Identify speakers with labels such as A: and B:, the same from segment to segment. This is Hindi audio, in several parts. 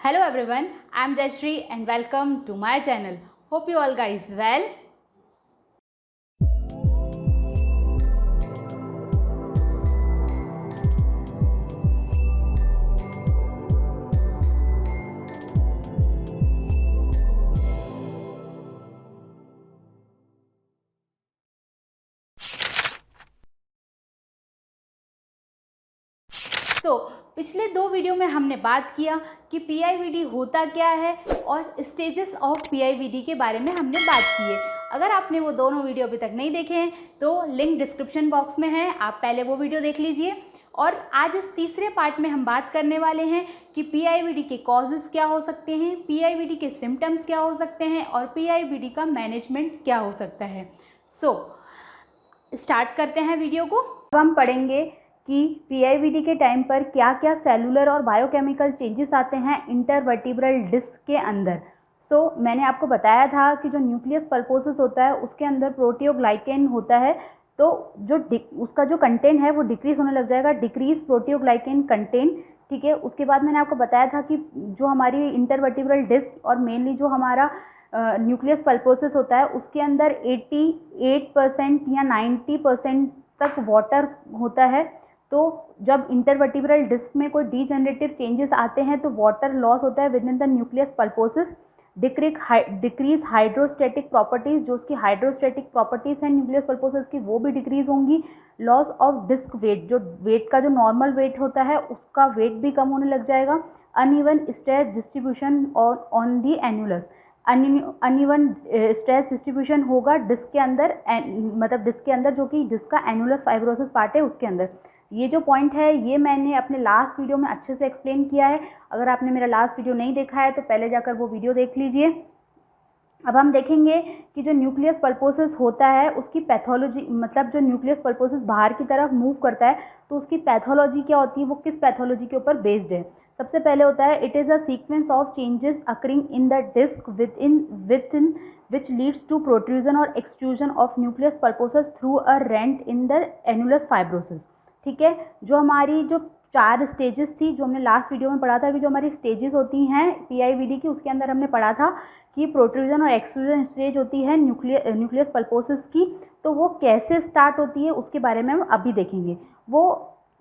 A: Hello everyone, I am Jayashree and welcome to my channel. Hope you all guys well. पिछले 2 वीडियो में हमने बात किया कि पीआईवीडी होता क्या है और स्टेजेस ऑफ पीआईवीडी के बारे में हमने बात की है। अगर आपने वो दोनों वीडियो अभी तक नहीं देखे हैं तो लिंक डिस्क्रिप्शन बॉक्स में है, आप पहले वो वीडियो देख लीजिए। और आज इस तीसरे पार्ट में हम बात करने वाले हैं कि पीआईवीडी के कॉजेज़ क्या हो सकते हैं, पीआईवीडी के सिम्टम्स क्या हो सकते हैं और पीआईवीडी का मैनेजमेंट क्या हो सकता है। स्टार्ट करते हैं वीडियो को। अब हम पढ़ेंगे कि पीआईवीडी के टाइम पर क्या क्या सेलुलर और बायोकेमिकल चेंजेस आते हैं इंटरवर्टिब्रल डिस्क के अंदर। मैंने आपको बताया था कि जो न्यूक्लियस पल्पोसस होता है उसके अंदर प्रोटियोग्लाइकेन होता है, तो उसका जो कंटेंट है वो डिक्रीज होने लग जाएगा, डिक्रीज प्रोटियोग्लाइकेन कंटेंट। ठीक है, उसके बाद मैंने आपको बताया था कि जो हमारी इंटरवर्टिब्रल डिस्क और मेनली जो हमारा न्यूक्लियस पल्पोसस होता है उसके अंदर 88% या 90% तक वाटर होता है। तो जब इंटरवर्टिब्रल डिस्क में कोई डीजनरेटिव चेंजेस आते हैं तो वाटर लॉस होता है with in the nucleus pulposus. Decrease hydrostatic properties, जो उसकी हाइड्रोस्टैटिक प्रॉपर्टीज हैं न्यूक्लियस पल्पोसस की, वो भी डिक्रीज होंगी। लॉस ऑफ डिस्क वेट, जो वेट का जो नॉर्मल वेट होता है उसका वेट भी कम होने लग जाएगा। Uneven stress distribution on the annulus, uneven stress distribution होगा डिस्क के अंदर, मतलब डिस्क के अंदर जो कि डिस्क का एन्युलस फाइब्रोसिस पार्ट है उसके अंदर। ये जो पॉइंट है ये मैंने अपने लास्ट वीडियो में अच्छे से एक्सप्लेन किया है। अगर आपने मेरा लास्ट वीडियो नहीं देखा है तो पहले जाकर वो वीडियो देख लीजिए। अब हम देखेंगे कि जो न्यूक्लियस पल्पोसस होता है उसकी पैथोलॉजी, मतलब जो न्यूक्लियस पल्पोसस बाहर की तरफ मूव करता है तो उसकी पैथोलॉजी क्या होती है, वो किस पैथोलॉजी के ऊपर बेस्ड है। सबसे पहले होता है it is a sequence of changes occurring in the disc within which leads to protrusion or extrusion of nucleus pulposus through a rent in the annulus fibrosis। ठीक है, जो हमारी जो 4 स्टेजेस थी, जो हमने लास्ट वीडियो में पढ़ा था कि जो हमारी स्टेजेस होती हैं पीआईवीडी की, उसके अंदर हमने पढ़ा था कि प्रोट्रूजन और एक्सट्रूजन स्टेज होती है न्यूक्लियस पल्पोसस की। तो वो कैसे स्टार्ट होती है उसके बारे में हम अभी देखेंगे। वो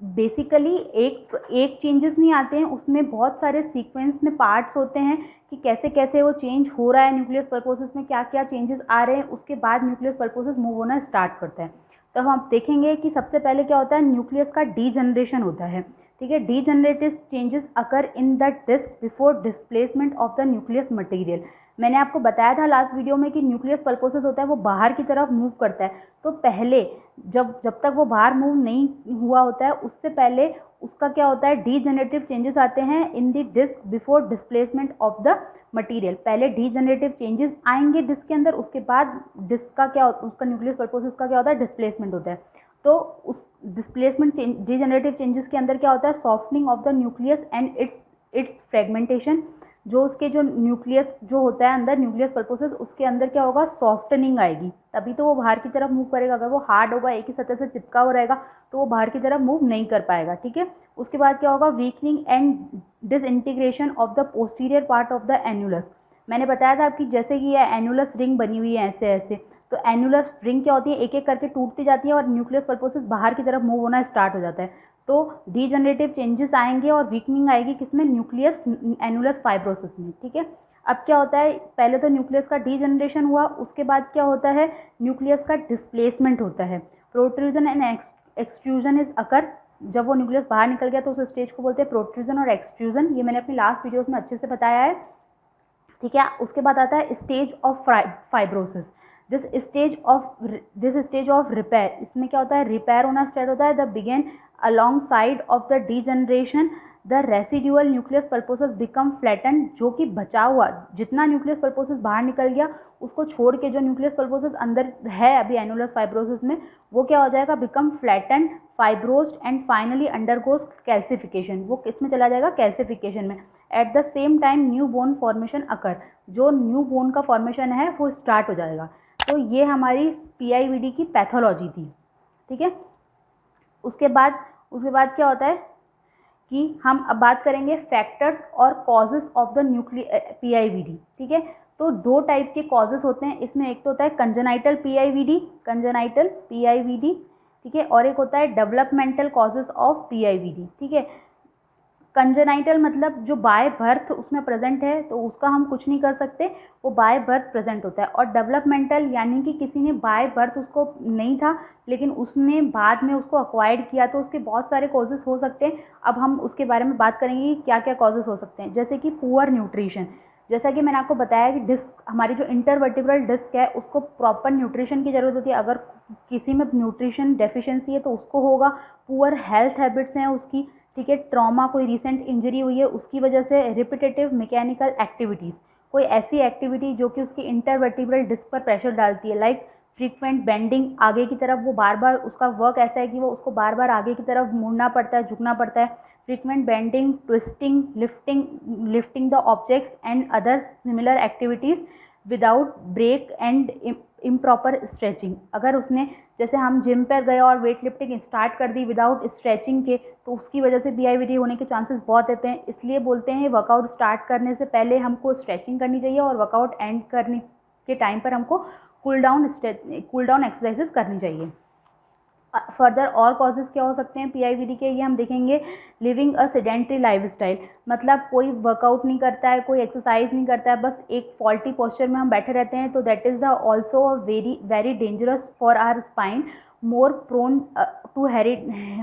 A: बेसिकली एक चेंजेस नहीं आते हैं, उसमें बहुत सारे सीक्वेंस में पार्ट्स होते हैं कि कैसे कैसे वो चेंज हो रहा है न्यूक्लियस पल्पोसस में, क्या क्या चेंजेस आ रहे हैं, उसके बाद न्यूक्लियस पल्पोसस मूव होना स्टार्ट करता है। तो हम देखेंगे कि सबसे पहले क्या होता है, न्यूक्लियस का डीजनरेशन होता है। ठीक है, degenerative changes occur in the disc before displacement of the nucleus material. मैंने आपको बताया था लास्ट वीडियो में कि न्यूक्लियस पल्पोसस होता है वो बाहर की तरफ मूव करता है। तो पहले जब तक वो बाहर मूव नहीं हुआ होता है उससे पहले उसका क्या होता है, डीजनरेटिव चेंजेस आते हैं in the disc before displacement of the material. पहले डीजनरेटिव चेंजेस आएंगे डिस्क के अंदर, उसके बाद डिस्क का क्या, उसका न्यूक्लियस पल्पोसस का क्या होता है, डिस्प्लेसमेंट होता है। तो उस डिस्प्लेसमेंट डीजनरेटिव चेंजेस के अंदर क्या होता है, softening of the nucleus and it's fragmentation. जो उसके जो न्यूक्लियस जो होता है अंदर न्यूक्लियस पल्पोसस, उसके अंदर क्या होगा, सॉफ्टनिंग आएगी, तभी तो वो बाहर की तरफ मूव करेगा। अगर वो हार्ड होगा, एक ही सतह से चिपका हुआ रहेगा तो वो बाहर की तरफ मूव नहीं कर पाएगा। ठीक है, उसके बाद क्या होगा, weakening and disintegration of the posterior part of the annulus. मैंने बताया था आपकी जैसे कि ये एन्युलस रिंग बनी हुई है ऐसे ऐसे, तो एन्युलस रिंग क्या होती है, एक एक करके टूटती जाती है और न्यूक्लियस पल्पोसस बाहर की तरफ मूव होना स्टार्ट हो जाता है। तो डीजनरेटिव चेंजेस आएंगे और वीकनिंग आएगी किसमें, न्यूक्लियस एन्युलस फाइब्रोसिस में। ठीक है, अब क्या होता है, पहले तो न्यूक्लियस का डीजनरेशन हुआ, उसके बाद क्या होता है, न्यूक्लियस का डिस्प्लेसमेंट होता है। Protrusion and extrusion is occur. जब वो न्यूक्लियस बाहर निकल गया तो उस स्टेज को बोलते हैं प्रोट्रूजन और एक्सट्रूजन। ये मैंने अपनी लास्ट वीडियोस में अच्छे से बताया है। ठीक है, उसके बाद आता है stage of fibrosis. This stage of repair, इसमें क्या होता है, रिपेयर होना स्टार्ट होता है। The begin alongside of the degeneration the residual nucleus pulposus become flatten. जो कि बचा हुआ जितना न्यूक्लियस पल्पोसस बाहर निकल गया उसको छोड़ के जो न्यूक्लियस पल्पोसस अंदर है अभी एन्युलस फाइब्रोसिस में, वो क्या हो जाएगा, become flatten, fibrosed and finally undergoes calcification. वो किस में चला जाएगा, कैल्सिफिकेशन में। At the same time new bone formation occur, जो न्यू बोन का फॉर्मेशन है वो स्टार्ट हो जाएगा। तो ये हमारी पीआईवीडी की पैथोलॉजी थी। ठीक है, उसके बाद क्या होता है, कि हम अब बात करेंगे फैक्टर्स और कॉजेस ऑफ द PIVD। ठीक है, तो दो टाइप के कॉजेस होते हैं इसमें, एक तो होता है कंजेनाइटल PIVD, ठीक है, और एक होता है डेवलपमेंटल कॉजेस ऑफ PIVD। ठीक है, कंजेनाइटल मतलब जो बाय बर्थ उसमें प्रेजेंट है तो उसका हम कुछ नहीं कर सकते, वो बाय बर्थ प्रेजेंट होता है। और डेवलपमेंटल यानी कि किसी ने बाय बर्थ उसको नहीं था लेकिन उसने बाद में उसको अक्वायर्ड किया, तो उसके बहुत सारे कॉजेस हो सकते हैं। अब हम उसके बारे में बात करेंगे कि क्या क्या कॉजेस हो सकते हैं, जैसे कि पुअर न्यूट्रिशन। जैसा कि मैंने आपको बताया कि डिस्क, हमारी जो इंटरवर्टिब्रल डिस्क है उसको प्रॉपर न्यूट्रिशन की ज़रूरत होती है। अगर किसी में न्यूट्रिशन डेफिशिएंसी है तो उसको होगा। पुअर हेल्थ हैबिट्स हैं उसकी, ठीक है, ट्रॉमा, कोई रिसेंट इंजरी हुई है उसकी वजह से, रिपीटेटिव मैकेनिकल एक्टिविटीज़, कोई ऐसी एक्टिविटी जो कि उसकी इंटरवर्टिब्रल डिस्क पर प्रेशर डालती है, लाइक फ्रीक्वेंट बेंडिंग, आगे की तरफ, वो बार बार, उसका वर्क ऐसा है कि वो उसको बार बार आगे की तरफ मुड़ना पड़ता है, झुकना पड़ता है। Frequent bending, twisting, lifting the objects and other similar activities without break and improper stretching. अगर उसने, जैसे हम जिम पर गए और वेट लिफ्टिंग स्टार्ट कर दी विदाउट स्ट्रेचिंग के, तो उसकी वजह से PIVD होने के चांसेस बहुत रहते हैं। इसलिए बोलते हैं वर्कआउट स्टार्ट करने से पहले हमको स्ट्रेचिंग करनी चाहिए और वर्कआउट एंड करने के टाइम पर हमको कूल डाउन एक्सरसाइजेस करनी चाहिए। फर्दर और कॉजेज़ क्या हो सकते हैं PIVD के, ये हम देखेंगे। लिविंग अ सेडेंट्री लाइफस्टाइल, मतलब कोई वर्कआउट नहीं करता है, कोई एक्सरसाइज नहीं करता है, बस एक फॉल्टी पोस्चर में हम बैठे रहते हैं, तो that is the also very dangerous for our spine, more prone to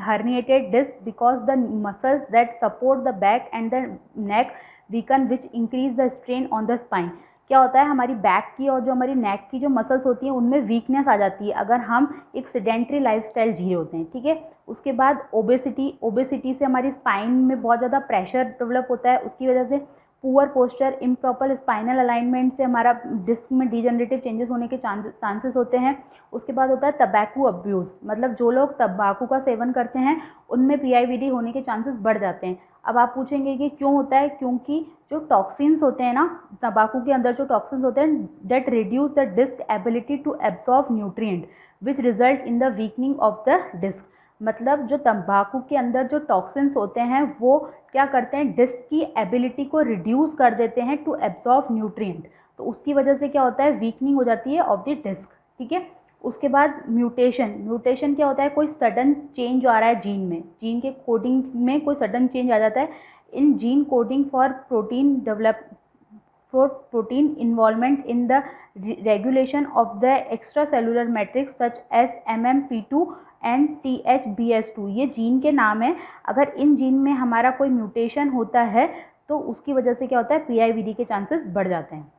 A: herniated disc because the muscles that support the back and the neck weaken, which increase the strain on the spine। क्या होता है, हमारी बैक की और जो हमारी नेक की जो मसल्स होती हैं उनमें वीकनेस आ जाती है अगर हम एक सेडेंट्री लाइफस्टाइल जी रहे होते हैं। ठीक है, उसके बाद ओबेसिटी से हमारी स्पाइन में बहुत ज़्यादा प्रेशर डेवलप होता है, उसकी वजह से poor posture, improper spinal alignment से हमारा डिस्क में डिजनरेटिव चेंजेस होने के चांसेस होते हैं। उसके बाद होता है तंबाकू अब्यूज़, मतलब जो लोग तंबाकू का सेवन करते हैं उनमें PIVD होने के चांसेस बढ़ जाते हैं। अब आप पूछेंगे कि क्यों होता है, क्योंकि जो टॉक्सिन्स होते हैं ना, तंबाकू के अंदर जो टॉक्सिन्स होते हैं, that reduce the disc ability to absorb nutrient which result in the weakening of the disc. मतलब जो तंबाकू के अंदर जो टॉक्सिन्स होते हैं वो क्या करते हैं, डिस्क की एबिलिटी को रिड्यूस कर देते हैं टू एब्सॉर्ब न्यूट्रिएंट, तो उसकी वजह से क्या होता है, वीकनिंग हो जाती है ऑफ द डिस्क। ठीक है, उसके बाद म्यूटेशन क्या होता है, कोई सडन चेंज आ रहा है जीन में, जीन के कोडिंग में कोई सडन चेंज आ जाता है in gene coding for protein involvement in the regulation of the extra cellular matrix such as MMP2 and THBS2, ये जीन के नाम है। अगर इन जीन में हमारा कोई म्यूटेशन होता है तो उसकी वजह से क्या होता है, PIVD के चांसेस बढ़ जाते हैं।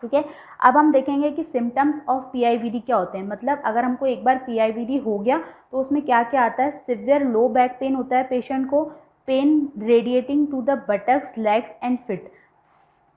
A: ठीक है, अब हम देखेंगे कि सिम्टम्स ऑफ PIVD क्या होते हैं। मतलब अगर हमको एक बार PIVD हो गया तो उसमें क्या क्या आता है, सिवियर लो बैक पेन होता है पेशेंट को, pain radiating to the buttocks, legs and feet.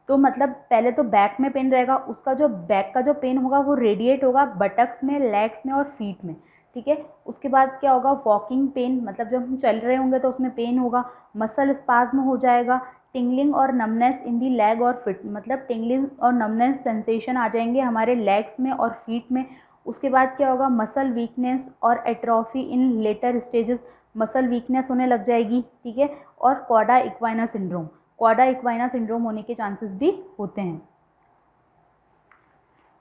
A: तो मतलब पहले तो बैक में पेन रहेगा, उसका जो बैक का जो पेन होगा वो रेडिएट होगा बटक्स में, लेग्स में और फीट में। ठीक है, उसके बाद क्या होगा, वॉकिंग पेन, मतलब जब हम चल रहे होंगे तो उसमें पेन होगा। मसल स्पाज्म हो जाएगा। टिंगलिंग और नमनेस इन दी लेग और फिट, मतलब टिंगलिंग और नमनेस सेंसेशन आ जाएंगे हमारे लेग्स में और फीट में। उसके बाद क्या होगा, मसल वीकनेस और एट्रोफी इन लेटर स्टेजेस, मसल वीकनेस होने लग जाएगी। ठीक है, और कॉडा इक्वाइना सिंड्रोम होने के चांसेस भी होते हैं।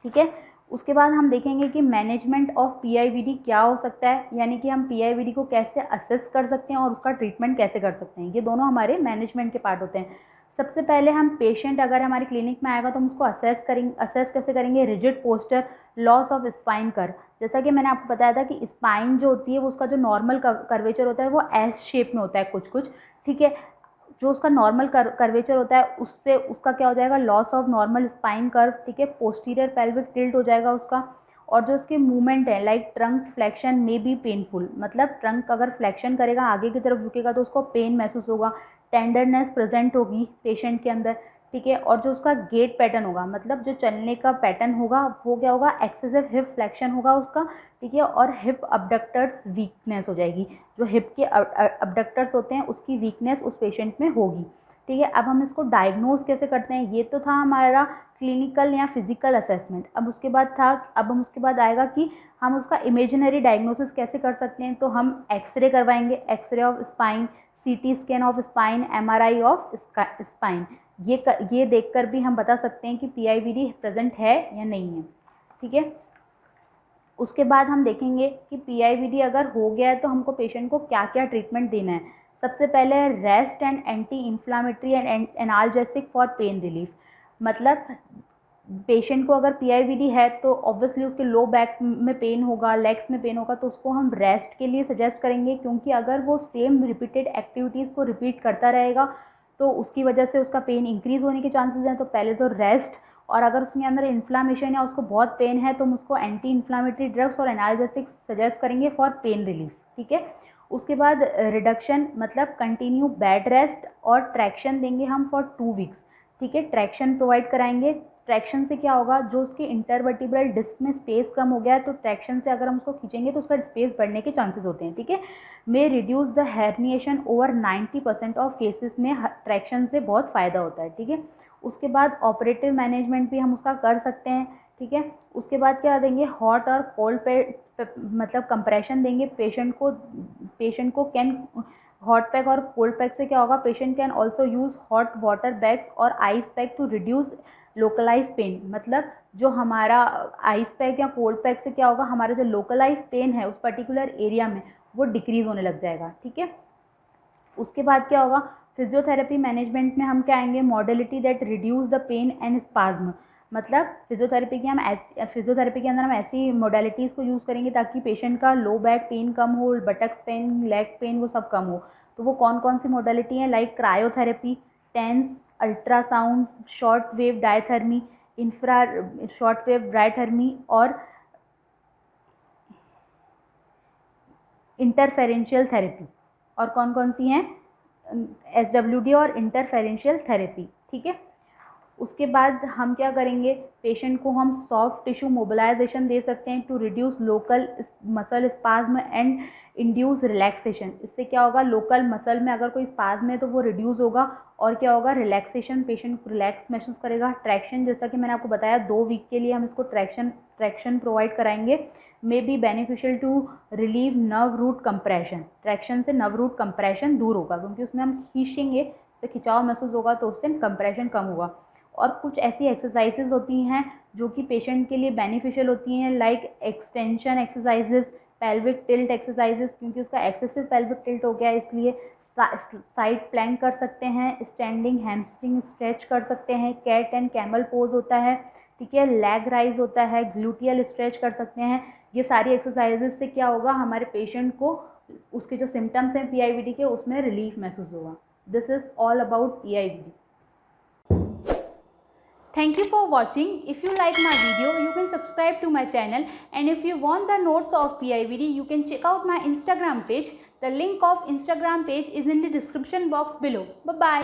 A: ठीक है, उसके बाद हम देखेंगे कि मैनेजमेंट ऑफ PIVD क्या हो सकता है, यानी कि हम PIVD को कैसे असेस कर सकते हैं और उसका ट्रीटमेंट कैसे कर सकते हैं। ये दोनों हमारे मैनेजमेंट के पार्ट होते हैं। सबसे पहले हम पेशेंट अगर हमारे क्लिनिक में आएगा तो हम उसको असेस कैसे करेंगे, rigid posture, loss of spine curve. जैसा कि मैंने आपको बताया था कि स्पाइन जो होती है वो उसका जो नॉर्मल कर्वेचर होता है वो एस शेप में होता है कुछ। ठीक है, जो उसका नॉर्मल कर्वेचर होता है उससे उसका क्या हो जाएगा, loss of normal spine curve. ठीक है, पोस्टीरियर पेल्विक टिल्ट हो जाएगा उसका। और जो उसके मूवमेंट है, लाइक ट्रंक फ्लेक्शन में बी पेनफुल, मतलब ट्रंक अगर फ्लेक्शन करेगा, आगे की तरफ झुकेगा तो उसको पेन महसूस होगा। टेंडरनेस प्रेजेंट होगी पेशेंट के अंदर। ठीक है, और जो उसका गेट पैटर्न होगा, मतलब जो चलने का पैटर्न होगा वो क्या होगा, एक्सेसिव हिप फ्लेक्शन होगा उसका। ठीक है, और हिप अबडक्टर्स वीकनेस हो जाएगी, जो हिप के अबडक्टर्स होते हैं उसकी वीकनेस उस पेशेंट में होगी। ठीक है, अब हम इसको डायग्नोज कैसे करते हैं, ये तो था हमारा क्लिनिकल या फिजिकल असेसमेंट। अब हम उसके बाद आएगा कि हम उसका इमेजिनरी डायग्नोसिस कैसे कर सकते हैं। तो हम एक्सरे करवाएंगे, x-ray of spine, CT scan of spine, MRI of spine. ये देखकर भी हम बता सकते हैं कि PIVD प्रेजेंट है या नहीं है। ठीक है, उसके बाद हम देखेंगे कि PIVD अगर हो गया है तो हमको पेशेंट को क्या क्या ट्रीटमेंट देना है। सबसे पहले rest and anti inflammatory and analgesic for pain relief. मतलब पेशेंट को अगर PIVD है तो ऑब्वियसली उसके लो बैक में पेन होगा, लेग्स में पेन होगा, तो उसको हम रेस्ट के लिए सजेस्ट करेंगे, क्योंकि अगर वो सेम रिपीटेड एक्टिविटीज़ को रिपीट करता रहेगा तो उसकी वजह से उसका पेन इंक्रीज़ होने के चांसेस हैं। तो पहले तो रेस्ट, और अगर उसके अंदर इन्फ्लामेशन या उसको बहुत पेन है तो हम उसको एंटी इन्फ्लामेटरी ड्रग्स और एनाल्जेसिक सजेस्ट करेंगे फॉर पेन रिलीफ। ठीक है, उसके बाद रिडक्शन मतलब कंटिन्यू बेड रेस्ट और ट्रैक्शन देंगे हम फॉर 2 वीक्स। ठीक है, ट्रैक्शन प्रोवाइड कराएंगे। ट्रैक्शन से क्या होगा, जो उसके इंटरवर्टिब्रल डिस्क में स्पेस कम हो गया है तो ट्रैक्शन से अगर हम उसको खींचेंगे तो उसका स्पेस बढ़ने के चांसेस होते हैं। ठीक है, may reduce the herniation over 90% of cases में ट्रैक्शन से बहुत फ़ायदा होता है। ठीक है, उसके बाद ऑपरेटिव मैनेजमेंट भी हम उसका कर सकते हैं। ठीक है, उसके बाद क्या देंगे, हॉट और कोल्ड पे मतलब कंप्रेशन देंगे पेशेंट को कैन हॉट पैक और कोल्ड पैक से क्या होगा, patient can also use hot water bags और ice pack to reduce localize pain. मतलब जो हमारा आइस पैक या कोल्ड पैक से क्या होगा, हमारा जो लोकलाइज पेन है उस पर्टिकुलर एरिया में वो डिक्रीज़ होने लग जाएगा। ठीक है, उसके बाद क्या होगा, फिजियोथेरेपी मैनेजमेंट में हम क्या आएंगे, modality that reduce the pain and spasm. मतलब फिजियोथेरेपी के अंदर हम ऐसी मोडालिटीज़ को यूज़ करेंगे ताकि पेशेंट का लो बैक पेन कम हो, बटक्स पेन, लेग पेन वो सब कम हो। तो वो कौन कौन सी मोडालिटी हैं, like cryotherapy, TENS, ultrasound, short wave diathermy, infra short wave diathermy और इंटरफेरेंशियल थेरेपी। और कौन कौन सी हैं, SWD और इंटरफेरेंशियल थेरेपी। ठीक है, उसके बाद हम क्या करेंगे, पेशेंट को हम सॉफ्ट टिश्यू मोबिलाइजेशन दे सकते हैं to reduce local muscle spasm and induce relaxation. इससे क्या होगा, लोकल मसल में अगर कोई स्पाज्म है तो वो रिड्यूस होगा और क्या होगा, रिलैक्सेशन, पेशेंट रिलैक्स महसूस करेगा। ट्रैक्शन, जैसा कि मैंने आपको बताया 2 वीक के लिए हम इसको ट्रैक्शन प्रोवाइड कराएंगे। May be beneficial to relieve nerve root compression. Traction से नर्व रूट कंप्रेशन दूर होगा, क्योंकि उसमें हम खींचेंगे तो खिंचाव महसूस होगा, तो उससे कंप्रेशन कम होगा। और कुछ ऐसी एक्सरसाइजेज होती हैं जो कि पेशेंट के लिए बेनिफिशियल होती हैं, like extension exercises, pelvic tilt exercises, क्योंकि उसका एक्सेसिव पेल्विक टिल्ट हो गया इसलिए साइड प्लैंक कर सकते हैं, स्टैंडिंग हैमस्ट्रिंग स्ट्रेच कर सकते हैं, कैट एंड कैमल पोज होता है। ठीक है, लेग राइज होता है, ग्लूटियल स्ट्रेच कर सकते हैं। ये सारी एक्सरसाइजेज से क्या होगा, हमारे पेशेंट को उसके जो सिम्टम्स हैं PIVD के उसमें रिलीफ महसूस होगा। This is all about PIVD. Thank you for watching. If you like my video, you can subscribe to my channel, and if you want the notes of PIVD, you can check out my Instagram page. The link of Instagram page is in the description box below. Bye bye.